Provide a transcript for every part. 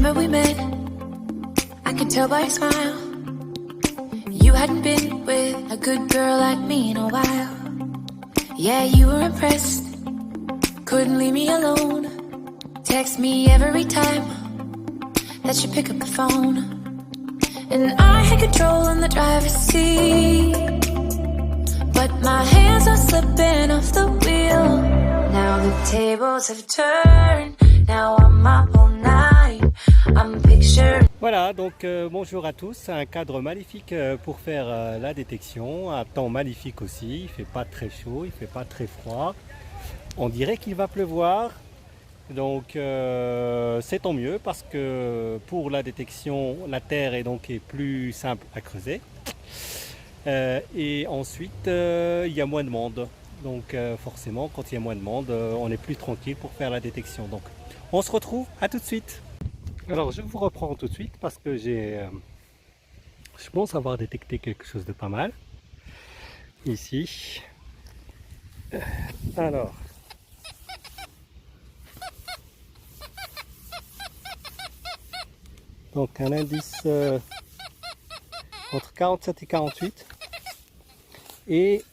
Remember we met, I could tell by your smile. You hadn't been with a good girl like me in a while. Yeah, you were impressed, couldn't leave me alone. Text me every time that you pick up the phone. And I had control in the driver's seat, but my hands are slipping off the wheel. Now the tables have turned, now I'm up all night, I'm picturing. Voilà, donc bonjour à tous, un cadre magnifique pour faire la détection, un temps magnifique aussi, il fait pas très chaud, il fait pas très froid, on dirait qu'il va pleuvoir, donc c'est tant mieux parce que pour la détection, la terre est plus simple à creuser, et ensuite il y a moins de monde, donc forcément quand il y a moins de monde, on est plus tranquille pour faire la détection, donc on se retrouve, à tout de suite. Alors je vous reprends tout de suite parce que je pense avoir détecté quelque chose de pas mal ici. Alors donc un indice entre 47 et 48 et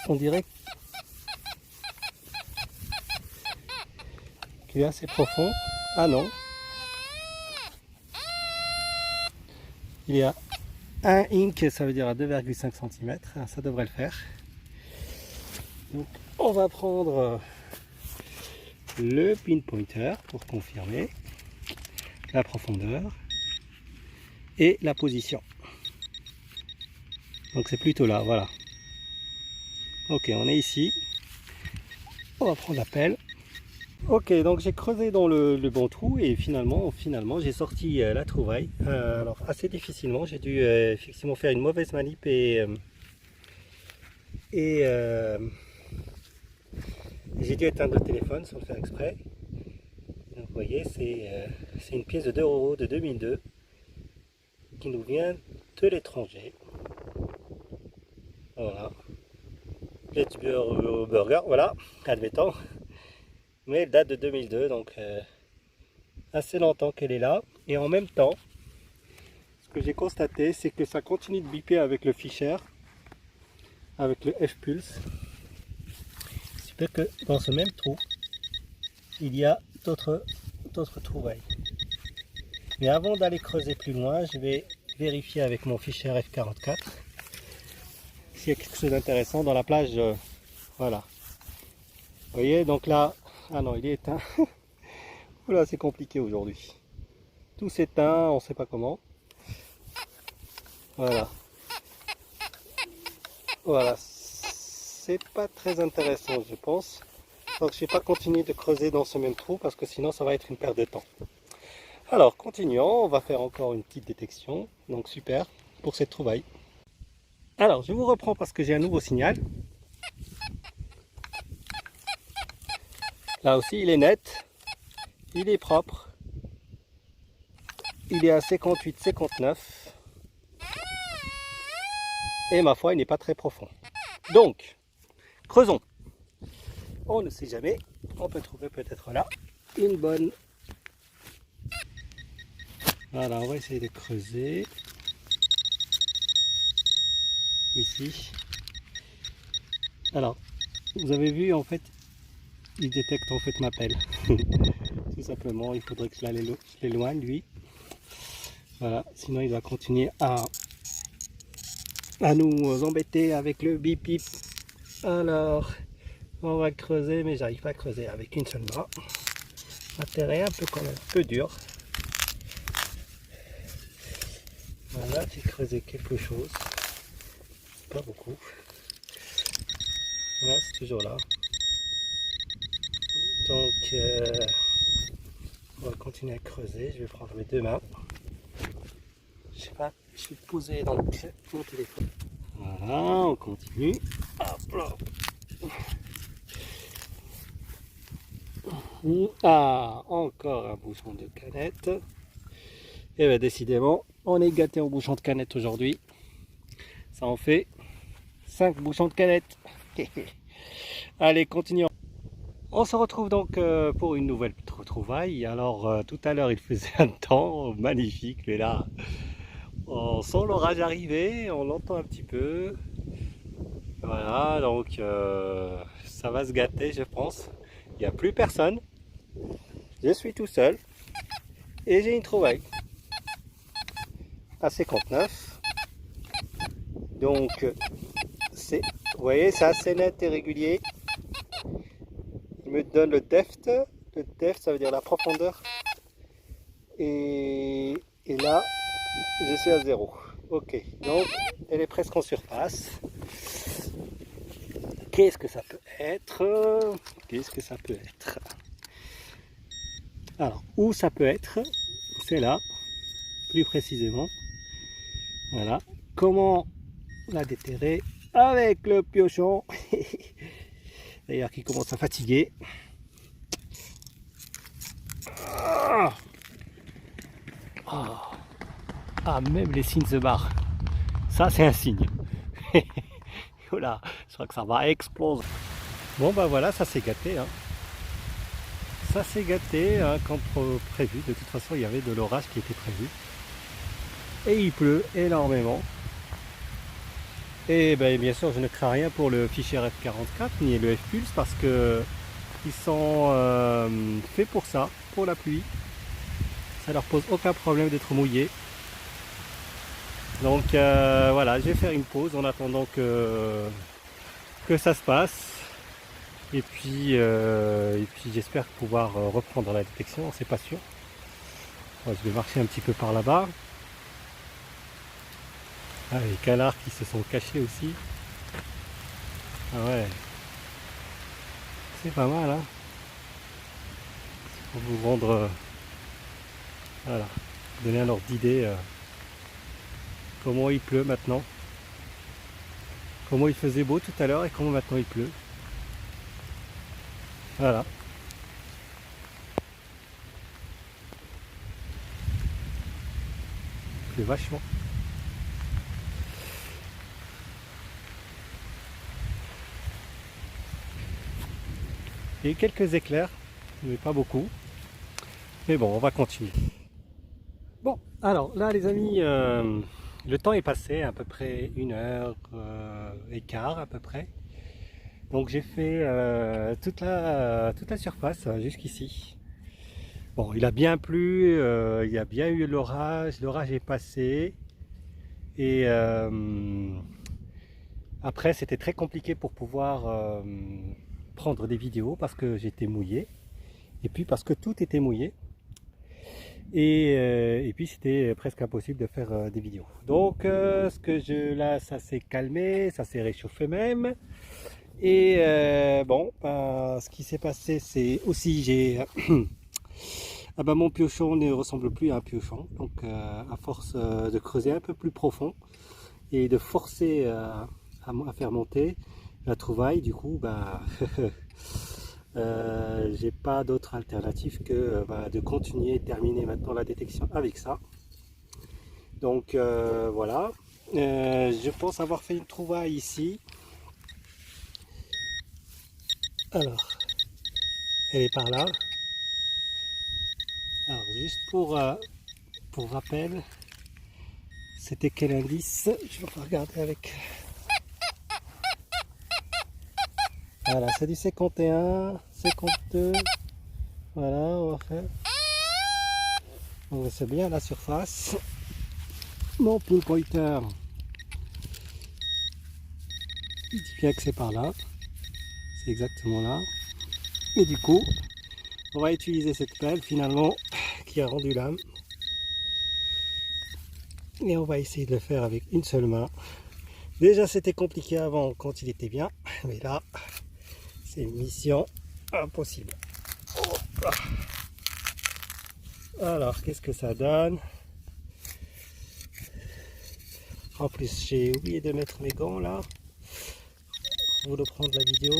on dirait qu'il est assez profond. Ah non, il y a 1 inch, ça veut dire à 2,5 cm, ça devrait le faire. Donc on va prendre le pinpointer pour confirmer la profondeur et la position. Donc c'est plutôt là, voilà. Ok, on est ici. On va prendre la pelle. Ok, donc j'ai creusé dans le bon trou et finalement j'ai sorti la trouvaille. Alors assez difficilement, j'ai dû effectivement faire une mauvaise manip et j'ai dû éteindre le téléphone sans le faire exprès. Donc vous voyez, c'est une pièce de 2 € de 2002 qui nous vient de l'étranger. Voilà. Pittsburgh Burger, voilà, admettons. Mais elle date de 2002, donc assez longtemps qu'elle est là. Et en même temps, ce que j'ai constaté, c'est que ça continue de biper avec le Fisher, avec le F-Pulse. Ce qui fait que dans ce même trou, il y a d'autres trouvailles. Mais avant d'aller creuser plus loin, je vais vérifier avec mon Fisher F44 s'il y a quelque chose d'intéressant dans la plage. Voilà. Vous voyez, donc là, ah non, il est éteint. Voilà, c'est compliqué aujourd'hui. Tout s'éteint, on ne sait pas comment. Voilà. Voilà. C'est pas très intéressant, je pense. Donc je ne vais pas continuer de creuser dans ce même trou parce que sinon ça va être une perte de temps. Alors, continuons. On va faire encore une petite détection. Donc super pour cette trouvaille. Alors, je vous reprends parce que j'ai un nouveau signal. Là aussi, il est net, il est propre, il est à 58-59 et ma foi, il n'est pas très profond. Donc, creusons. On ne sait jamais, on peut trouver peut-être là une bonne. Voilà, on va essayer de creuser ici. Alors, vous avez vu en fait, il détecte en fait ma pelle. Tout simplement, il faudrait que je l'éloigne lui. Voilà, sinon il va continuer à nous embêter avec le bip bip. Alors, on va creuser, mais j'arrive pas à creuser avec une seule main. La terre est un peu quand même un peu dure. Voilà, j'ai creusé quelque chose. Pas beaucoup. Voilà, c'est toujours là. Donc, on va continuer à creuser. Je vais prendre mes deux mains. Je sais pas, je vais poser donc mon téléphone. Voilà, on continue. Hop là. Ah, encore un bouchon de canette. Et bien décidément, on est gâté en bouchon de canette aujourd'hui. Ça en fait 5 bouchons de canette. Allez, continuons. On se retrouve donc pour une nouvelle retrouvaille. Alors tout à l'heure il faisait un temps magnifique, mais là on sent l'orage arriver, on l'entend un petit peu. Voilà, donc ça va se gâter je pense. Il n'y a plus personne. Je suis tout seul et j'ai une trouvaille à 59. Donc c'est, vous voyez, c'est assez net et régulier. Il me donne le depth. Le depth, ça veut dire la profondeur. Et là, je suis à 0. Ok, donc elle est presque en surface. Qu'est-ce que ça peut être? Qu'est-ce que ça peut être? Alors, où ça peut être? C'est là, plus précisément. Voilà. Comment la déterrer? Avec le piochon. D'ailleurs, qui commence à fatiguer. Ah, même les signes se barrent. Ça, c'est un signe. Voilà, je crois que ça va exploser. Bon, bah voilà, ça s'est gâté. Hein. Ça s'est gâté hein, comme prévu. De toute façon, il y avait de l'orage qui était prévu. Et il pleut énormément. Et ben, bien sûr, je ne crains rien pour le fichier F44 ni le F-Pulse parce que ils sont faits pour ça, pour la pluie. Ça leur pose aucun problème d'être mouillés. Donc voilà, je vais faire une pause en attendant que ça se passe. Et puis j'espère pouvoir reprendre la détection, c'est pas sûr. Moi, je vais marcher un petit peu par là-bas. Ah, les canards qui se sont cachés aussi. Ah ouais. C'est pas mal hein. Pour vous rendre voilà, donner un ordre d'idée comment il pleut maintenant. Comment il faisait beau tout à l'heure et comment maintenant il pleut. Voilà. Il pleut vachement. Il y a eu quelques éclairs, mais pas beaucoup. Mais bon, on va continuer. Bon, alors là les amis, le temps est passé à peu près 1h15 à peu près. Donc j'ai fait toute la surface jusqu'ici. Bon, il a bien plu, il y a bien eu l'orage est passé. Et après c'était très compliqué pour pouvoir prendre des vidéos parce que j'étais mouillé. Et puis parce que tout était mouillé. Et puis c'était presque impossible de faire des vidéos. Donc là ça s'est calmé, ça s'est réchauffé même. Et bon, ce qui s'est passé c'est aussi j'ai ah ben, mon piochon ne ressemble plus à un piochon. Donc à force de creuser un peu plus profond et de forcer à faire monter la trouvaille, du coup bah j'ai pas d'autre alternative que de continuer et terminer maintenant la détection avec ça. Donc voilà, je pense avoir fait une trouvaille ici. Alors, elle est par là. Alors juste pour rappel, c'était quel indice? Je vais regarder avec. Voilà, c'est du 51, 52. Voilà, on va faire. Donc c'est bien la surface. Mon pinpointer, il dit bien que c'est par là. C'est exactement là. Et du coup, on va utiliser cette pelle finalement qui a rendu l'âme. Et on va essayer de le faire avec une seule main. Déjà c'était compliqué avant quand il était bien, mais là c'est une mission impossible. Alors qu'est-ce que ça donne? En plus j'ai oublié de mettre mes gants là pour prendre la vidéo.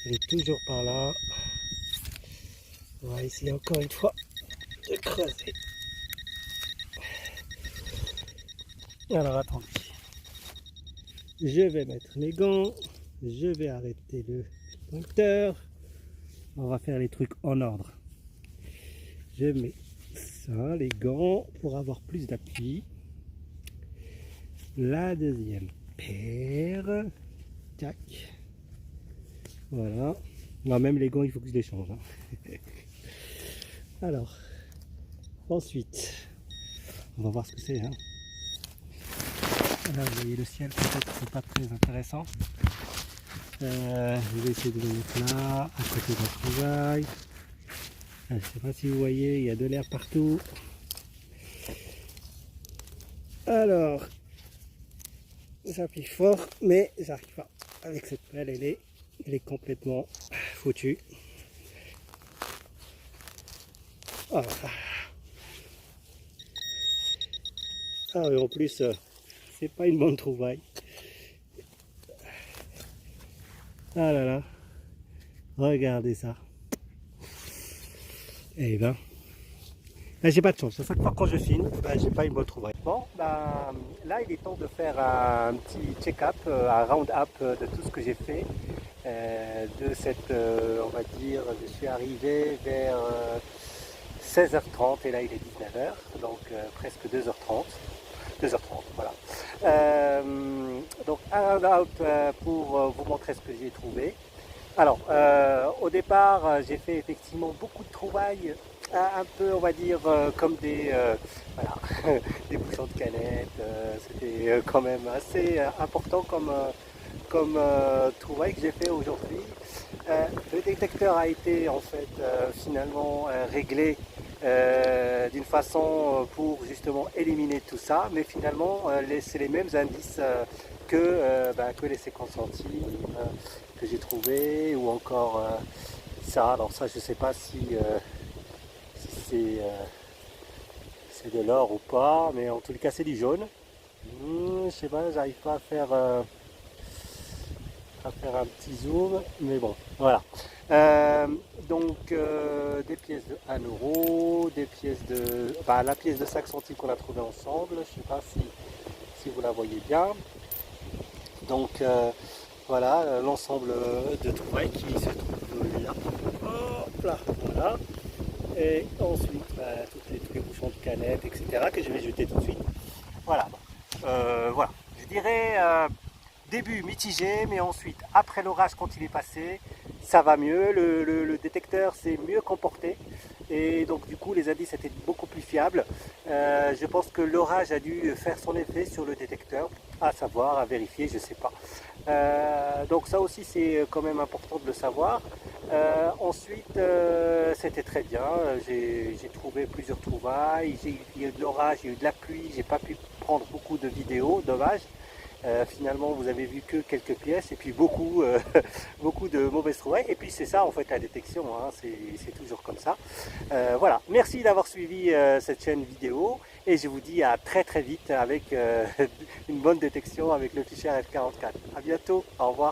Elle est toujours par là. On va essayer encore une fois de creuser. Alors attendez. Je vais mettre mes gants. Je vais arrêter le compteur. On va faire les trucs en ordre. Je mets ça, les gants, pour avoir plus d'appui. La deuxième paire. Tac. Voilà. Non, même les gants, il faut que je les change. Hein. Alors, ensuite, on va voir ce que c'est. Hein. Là, vous voyez le ciel, peut-être que c'est pas très intéressant. Je vais essayer de le mettre là, à côté de la trouvaille. Je ne sais pas si vous voyez, il y a de l'air partout. Alors, j'appuie fort, mais j'arrive pas. Avec cette pelle, elle est complètement foutue. Voilà. Ah, et en plus, c'est pas une bonne trouvaille. Ah là là, regardez ça. Eh ben, là j'ai pas de chance. À chaque fois quand je filme, ben, j'ai pas une bonne trouvaille. Bon, ben, là il est temps de faire un petit check-up, un round-up de tout ce que j'ai fait. De cette, on va dire, je suis arrivé vers 16h30 et là il est 19h, donc presque 2h30. 2h30, voilà. Donc un round-up pour vous montrer ce que j'ai trouvé. Alors, au départ, j'ai fait effectivement beaucoup de trouvailles, un peu, on va dire, comme des, voilà, des bouchons de canettes. C'était quand même assez important comme trouvaille que j'ai fait aujourd'hui. Le détecteur a été en fait finalement réglé d'une façon pour justement éliminer tout ça, mais finalement c'est les mêmes indices que les séquences entières que j'ai trouvé, ou encore ça. Alors ça, je sais pas si c'est de l'or ou pas, mais en tout cas c'est du jaune. Je sais pas, j'arrive pas à faire un petit zoom, mais bon, voilà. Donc des pièces de 1 euro, des pièces de, la pièce de 5 centimes qu'on a trouvée ensemble, je sais pas si vous la voyez bien. Donc voilà l'ensemble de trouvailles qui se trouve là. Hop là, voilà. Et ensuite tous les bouchons de canettes, etc. que je vais jeter tout de suite. Voilà. Voilà. Je dirais début mitigé, mais ensuite après l'orage quand il est passé, ça va mieux. Le détecteur s'est mieux comporté. Et donc du coup les indices étaient beaucoup plus fiables. Je pense que l'orage a dû faire son effet sur le détecteur, à savoir, à vérifier, je sais pas. Donc ça aussi c'est quand même important de le savoir. Ensuite c'était très bien, j'ai trouvé plusieurs trouvailles, il y a eu de l'orage, il y a eu de la pluie, j'ai pas pu prendre beaucoup de vidéos, dommage. Finalement vous avez vu que quelques pièces et puis beaucoup, beaucoup de mauvaises trouvailles, et puis c'est ça en fait la détection, hein, c'est toujours comme ça. Voilà, merci d'avoir suivi cette chaîne vidéo et je vous dis à très vite avec une bonne détection avec le fichier RF44. A bientôt, au revoir.